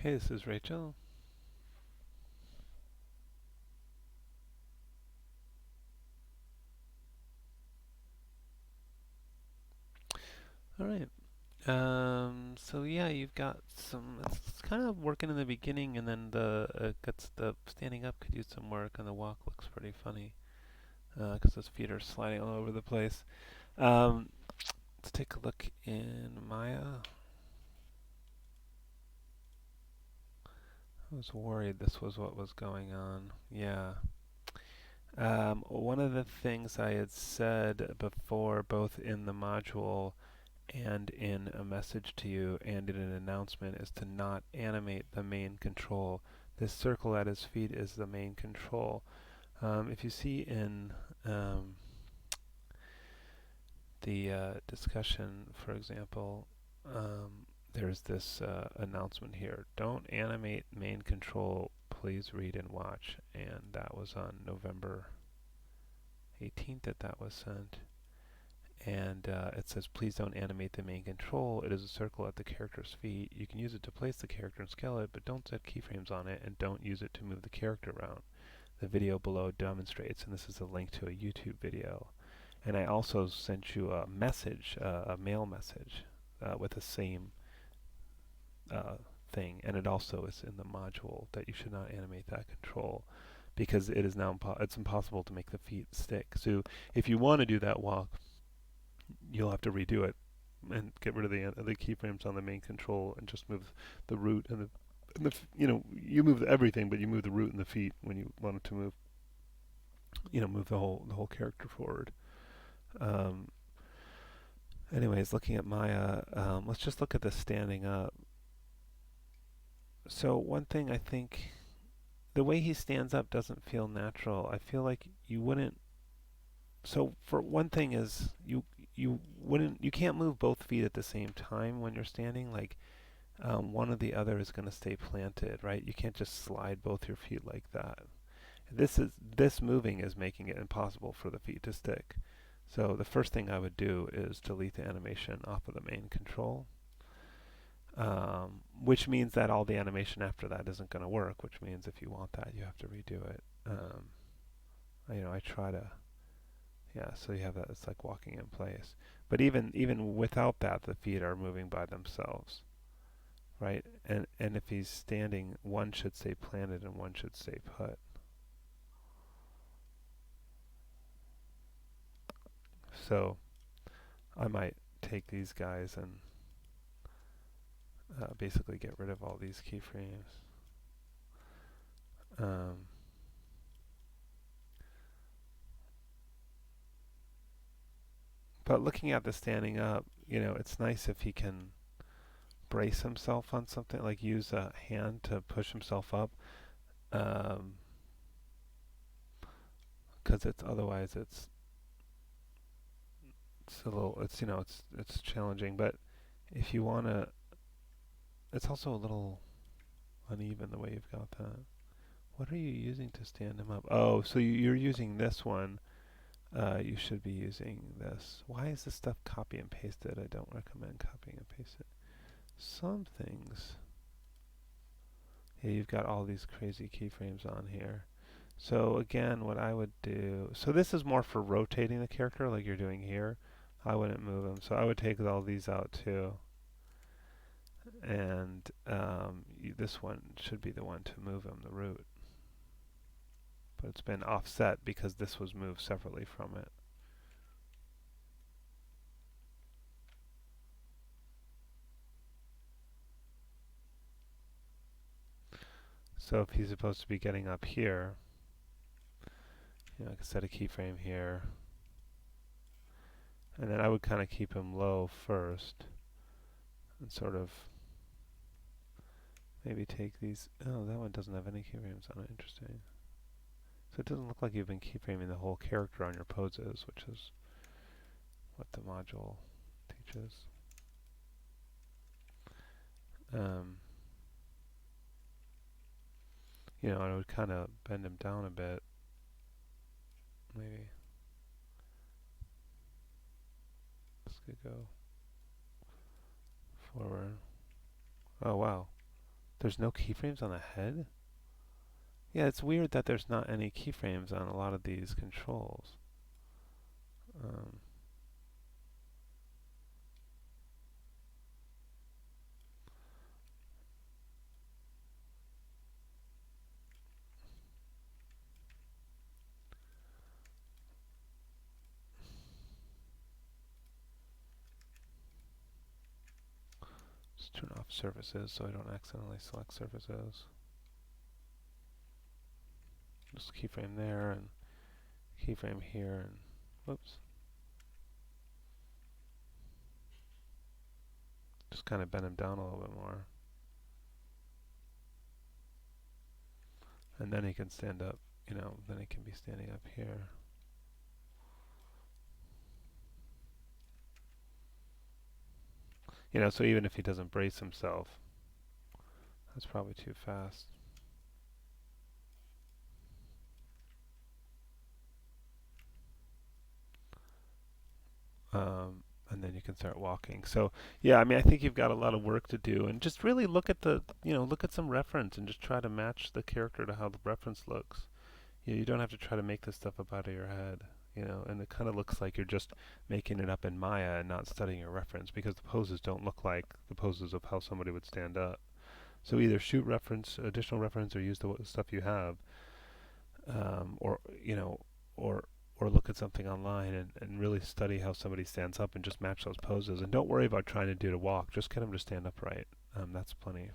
Hey, this is Rachel. All right. So yeah, you've got some. It's kind of working in the beginning, and then gets the standing up could use some work, and the walk looks pretty funny because those feet are sliding all over the place. Um, let's take a look in Maya. I was worried this was what was going on. Yeah. One of the things I had said before, both in the module and in a message to you and in an announcement, is to not animate the main control. This circle at his feet is the main control. If you see in um, the discussion, for example, there's this announcement here. Don't animate main control, please read and watch. And that was on November 18th that was sent. And it says, please don't animate the main control. It is a circle at the character's feet. You can use it to place the character and scale it, but don't set keyframes on it, and don't use it to move the character around. The video below demonstrates, and this is a link to a YouTube video. And I also sent you a message, a mail message, with the same uh, thing, and it also is in the module that you should not animate that control because it is now it's impossible to make the feet stick. So if you want to do that walk, you'll have to redo it and get rid of the keyframes on the main control and just move the root and you move everything, but you move the root and the feet when you want it to move move the whole character forward. Um, anyways, looking at Maya, let's just look at the standing up. So one thing I think the way he stands up doesn't feel natural. I feel like you wouldn't. So for one thing is you can't move both feet at the same time when you're standing. Like one or the other is going to stay planted, right? You can't just slide both your feet like that. This moving is making it impossible for the feet to stick. So the first thing I would do is delete the animation off of the main control, which means that all the animation after that isn't going to work. Which means if you want that, you have to redo it. I try to, yeah. So you have that. It's like walking in place. But even without that, the feet are moving by themselves. Right? And if he's standing, one should stay planted and one should stay put. So I might take these guys and basically get rid of all these keyframes. Um, but looking at the standing up, it's nice if he can brace himself on something, like use a hand to push himself up, because it's otherwise it's a little it's challenging. But if you want to, it's also a little uneven the way you've got that. What are you using to stand him up? Oh, so you're using this one. You should be using this. Why is this stuff copy and pasted? I don't recommend copying and pasting. Some things. Yeah, you've got all these crazy keyframes on here. So again, what I would do, so this is more for rotating the character like you're doing here. I wouldn't move them. So I would take all these out too. And this one should be the one to move them, the root. But it's been offset because this was moved separately from it. So if he's supposed to be getting up here, I could set a keyframe here. And then I would kind of keep him low first and sort of maybe take these. Oh, that one doesn't have any keyframes on it. Interesting. So it doesn't look like you've been keyframing the whole character on your poses, which is what the module teaches. Um, I would kind of bend him down a bit, maybe. This could go forward. Oh, wow. There's no keyframes on the head? Yeah, it's weird that there's not any keyframes on a lot of these controls. Um, just turn off surfaces so I don't accidentally select surfaces. Just keyframe there and keyframe here and whoops. Just kind of bend him down a little bit more. And then he can stand up, then he can be standing up here. So even if he doesn't brace himself, that's probably too fast. And then you can start walking. So yeah, I mean, I think you've got a lot of work to do, and just really look at look at some reference and just try to match the character to how the reference looks. You don't have to try to make this stuff up out of your head, and it kind of looks like you're just making it up in Maya and not studying your reference because the poses don't look like the poses of how somebody would stand up. So either shoot reference, additional reference, or use the stuff you have, or or look at something online and really study how somebody stands up and just match those poses. And don't worry about trying to do to walk. Just get them to stand upright. That's plenty.